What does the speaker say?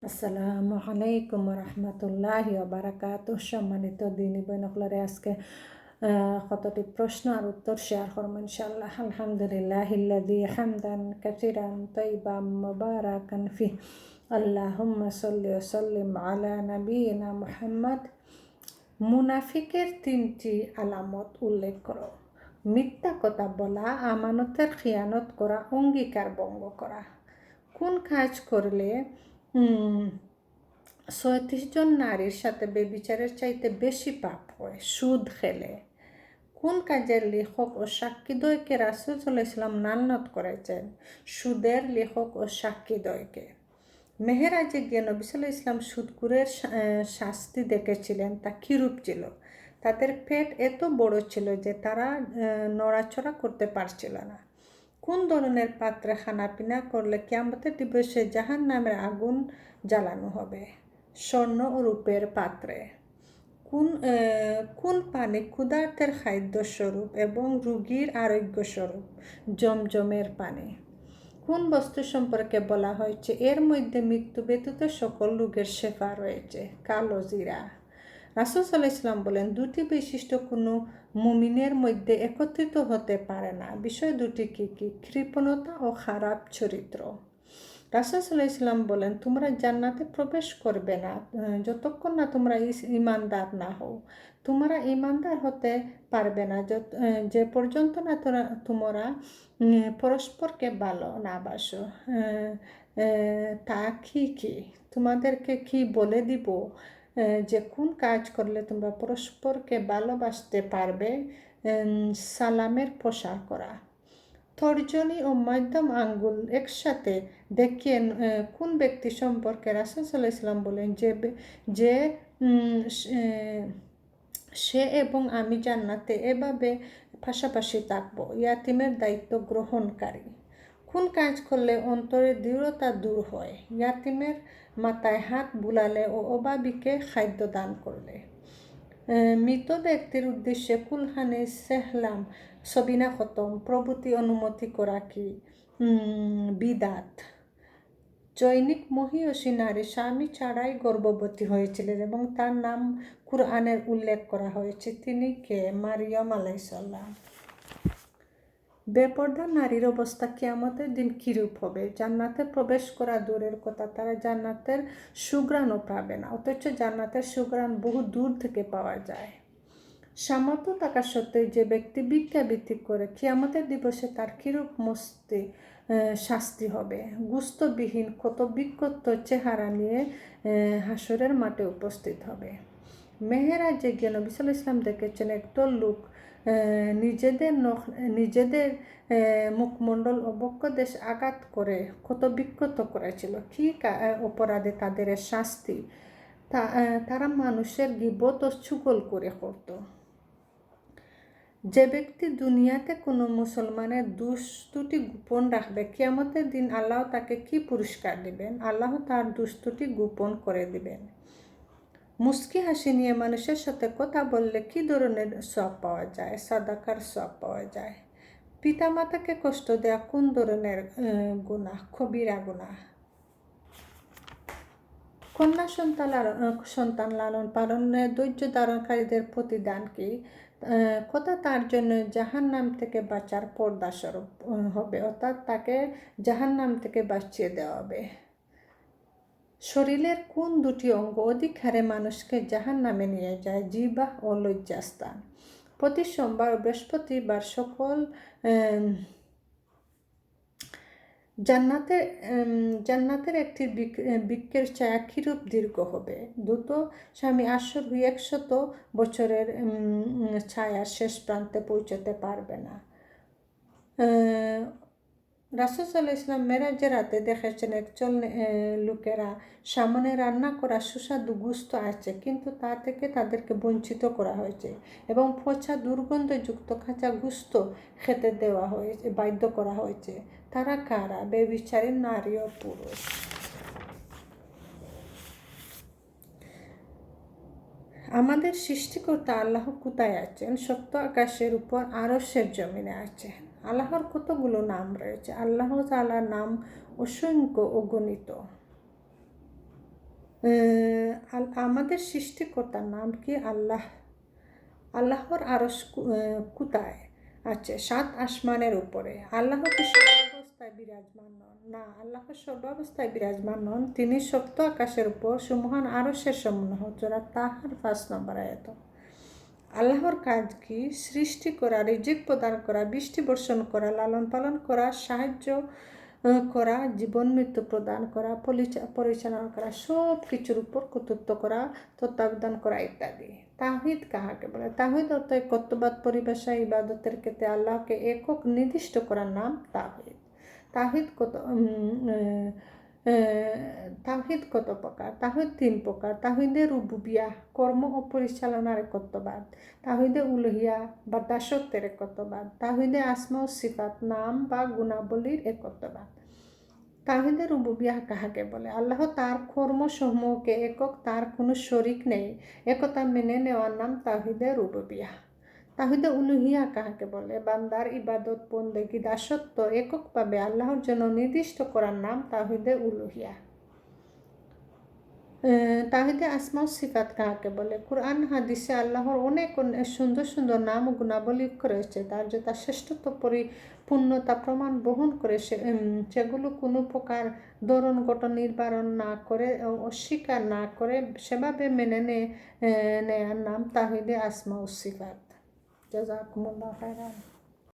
আসসালামু আলাইকুম রহমতুল্লাহি বারাকাতুহ। সম্মানিত দিনী বইনকলরে আজকে কতটি প্রশ্ন আর উত্তর শেয়ার করব ইনশাআল্লাহ। আলহামদুলিল্লাহিল্লাযী হামদান কাসীরান তাইয়্যিবান মুবারাকান ফিহি। আল্লাহুম্মা সাল্লি ওয়া সাল্লিম আলা নাবিয়িনা মুহাম্মদ। মুনাফিকের তিনটি আলামত উল্লেখ করো। মিথ্যা কথা বলা, আমানতের খিয়ানত করা, অঙ্গীকার ভঙ্গ করা। কোন কাজ করলে ৩৬ জন নারীর সাথে বেবিচারের চাইতে বেশি পাপ হয়? সুদ খেলে। কোন কাজের লেখক ও সাক্ষীদ্বয়কে রাসূল সাল্লাল্লাহু আলাইহি ওয়াসাল্লাম লানত করেছেন? সুদের লেখক ও সাক্ষীদ্বয়কে। মেহেরাজে গিয়ে নবী সাল্লাল্লাহু আলাইহি ওয়াসাল্লাম সুদখোরের শাস্তি দেখেছিলেন, তা কিরূপ ছিল? তাদের পেট এত বড় ছিল যে তারা নড়াচড়া করতে পারছিল না। কোন ধরনের পাত্রে খানাপিনা করলে কিয়ামতের দিবসে জাহান্নামের আগুন জ্বালানো হবে? স্বর্ণ ও রূপের পাত্রে। কোন পানি ক্ষুধার্তের খাদ্য স্বরূপ এবং রোগীর আরোগ্য স্বরূপ? জমজমের পানি। কোন বস্তু সম্পর্কে বলা হয়েছে এর মধ্যে মৃত্যু ব্যতীত সকল রোগের শেফা রয়েছে? কালো জিরা। রাসূল সাল্লাল্লাহু আলাইহি ওয়াসাল্লাম বলেন, দুটি বৈশিষ্ট্য কোনো মুমিনের মধ্যে একত্রিত হতে পারে না। বিষয় দুটি কি কি? কৃপণতা ও খারাপ চরিত্র। রাসূল সাল্লাল্লাহু আলাইহি ওয়াসাল্লাম বলেন, তোমরা জান্নাতে প্রবেশ করবে না যতক্ষণ না তোমরা ঈমানদার না হও। তোমরা ঈমানদার হতে পারবে না যে পর্যন্ত না তোমরা পরস্পরকে ভালো না বাসো। তা কি তোমাদেরকে কি বলে দিব যে কোন কাজ করলে তোমরা পরস্পরকে ভালোবাসতে পারবে? সালামের প্রসার করা। তর্জনী ও মধ্যম আঙ্গুল একসাথে দেখিয়ে কোন ব্যক্তি সম্পর্কে রাসূল সাল্লাল্লাহু আলাইহি ওয়াসাল্লাম বলেন যে সে এবং আমি জান্নাতে এভাবে পাশাপাশি থাকবো? ইয়াতিমের দায়িত্ব গ্রহণকারী। কোন কাজ করলে অন্তরের দৃঢ়তা দূর হয়? ইয়াতিমের মাথায় হাত বুলালে ও অভাবীকে খাদ্য দান করলে। মৃত ব্যক্তির উদ্দেশ্যে কুলহানে সেহলাম, সবিনা খতম প্রভৃতি অনুমতি করা কি বিদাত? জৈনিক মহিয়সী নারী স্বামী ছাড়াই গর্ভবতী হয়েছিলেন এবং তার নাম কুরআনের উল্লেখ করা হয়েছে। তিনি কে? মারিয়াম আলাইহিস সালাম। বেপরদা নারীর অবস্থা কিয়ামতের দিন কিরূপ হবে? জান্নাতে প্রবেশ করা দূরের কথা, তারা জান্নাতের সুঘ্রাণও পাবে না, অথচ জান্নাতের সুঘ্রাণ বহু দূর থেকে পাওয়া যায়। সামর্থ্য থাকা সত্ত্বেও যে ব্যক্তি ভিক্ষাবৃত্তি করে কিয়ামতের দিবসে তার কিরূপ শাস্তি হবে? গুস্তবিহীন ক্ষত বিক্ষত চেহারা নিয়ে হাসরের মাঠে উপস্থিত হবে। মেহেরাজে গিয়ে নবী সাল্লাল্লাহু আলাইহি ওয়াসাল্লাম দেখেছেন একদল লোক নিজেদের মুখমণ্ডল ও বক্ষদেশ আঘাত করে ক্ষত বিক্ষত করেছিল। কি অপরাধে তাদের শাস্তি? তারা মানুষের গীবত ও চুগল করে করত। যে ব্যক্তি দুনিয়াতে কোনো মুসলমানের দুষ্টুটি গোপন রাখবে, কিয়ামতের দিন আল্লাহ তাকে কি পুরস্কার দিবেন? আল্লাহ তার দুষ্টুটি গোপন করে দিবেন। মুস্কি হাসি নিয়ে মানুষের সাথে কথা বললে কি ধরনের সওয়াব পাওয়া যায়? সাদাকার সওয়াব পাওয়া যায়। পিতামাতাকে কষ্ট দেওয়া কোন ধরনের গুনাহ? কবিরা গুনাহ। কন্যা সন্তান লালন পালনে ধৈর্য ধারণকারীদের প্রতিদান কি? কথা তার জন্য জাহান্নাম থেকে বাঁচার পর্দা স্বরূপ হবে, অর্থাৎ তাকে জাহান্নাম থেকে বাঁচিয়ে দেওয়া হবে। শরীরের কোন দুটি অঙ্গ অধিক হারে মানুষকে জাহান্নামে নিয়ে যায়? জিহ্বা ও লজ্জাস্থান। প্রতি সোমবার ও বৃহস্পতিবার সকল জান্নাতের একটি বৃক্ষের ছায়া কিরূপ দীর্ঘ হবে? দ্রুত স্বামী আশ্বর 100 বছরের ছায়া শেষ প্রান্তে পৌঁছতে পারবে না। রাসূল সাল্লাল্লাহু আলাইহি ওয়াসাল্লাম মেরাজের রাতে দেখেছেন একজন লোকেরা সামনে রান্না করা সুস্বাদু গোশত আছে, কিন্তু তা থেকে তাদেরকে বঞ্চিত করা হয়েছে এবং পচা দুর্গন্ধযুক্ত কাঁচা গোশত খেতে দেওয়া হয়েছে, বাধ্য করা হয়েছে। তারা কারা? ব্যভিচারী নারী ও পুরুষ। আমাদের সৃষ্টিকর্তা আল্লাহ কোথায় আছেন? সপ্ত আকাশের উপর আরশের জমিনে আছেন। আল্লাহর কতগুলো নাম রয়েছে? আল্লাহ তাআলার নাম অসংখ্য অগণিত। আমাদের সৃষ্টিকর্তার নাম কি? আল্লাহ। আল্লাহর আরশ কোথায় আছে? 7 আসমানের উপরে। আল্লাহ কি সর্বাবস্থায় বিরাজমান নন? না, আল্লাহ সর্বাবস্থায় বিরাজমান নন। তিনি সপ্ত আকাশের উপর সুমহান আরশের সমূহ। জোড়া তাহার 5 নম্বর আয়াত। আল্লাহর কাজ কি? সৃষ্টি করা, রিজিক প্রদান করা, বৃষ্টি বর্ষণ করা, লালন পালন করা, সাহায্য করা, জীবন মৃত্যু প্রদান করা, পরিচালনা করা, সব কিছুর উপর কর্তৃত্ব করা, তত্ত্বাবধান করা ইত্যাদি। তাওহীদ কাহাকে বলে? তাওহীদ অর্থ একত্ববাদ পরিভাষা, ইবাদতের ক্ষেত্রে আল্লাহকে একক নির্দিষ্ট করার নাম তাওহীদ। তাওহীদ তাওহীদ কত প্রকার? তাওহীদ 3 প্রকার। তাওহীদে রুবুবিয়াহ, কর্ম ও পরিচালনার একত্ববাদ। তাওহীদে উলুহিয়া বা দাসত্বের একত্ববাদ। তাওহীদে আসমা ও সিফাত, নাম বা গুণাবলীর একত্ববাদ। তাওহীদে রুবুবিয়াহ কাহাকে বলে? আল্লাহ তার কর্মসমূহকে একক, তার কোনো শরিক নেই, একথা মেনে নেওয়ার নাম তাওহীদে রুবুবিয়াহ। তাওহীদে উলুহিয়া কাহাকে বলে? বান্দার ইবাদত, বন্দেগী, দাসত্ব এককভাবে আল্লাহর জন্য নির্দিষ্ট করার নাম তাওহীদে উলুহিয়া। তাওহীদে আসমা ও সিফাত কাহাকে বলে? কুরআন হাদিসে আল্লাহর অনেক সুন্দর সুন্দর নাম ও গুণাবলী রয়েছে, তার যথা শ্রেষ্ঠত্ব পরিপূর্ণতা প্রমাণ বহন করে। সেগুলো কোনো প্রকার ধরন গঠন নির্বারণ না করে, অস্বীকার না করে সেভাবে মেনে নেয়ার নাম তাওহীদে আসমা ও সিফাত। জাযাকুমুল্লাহু খাইরান।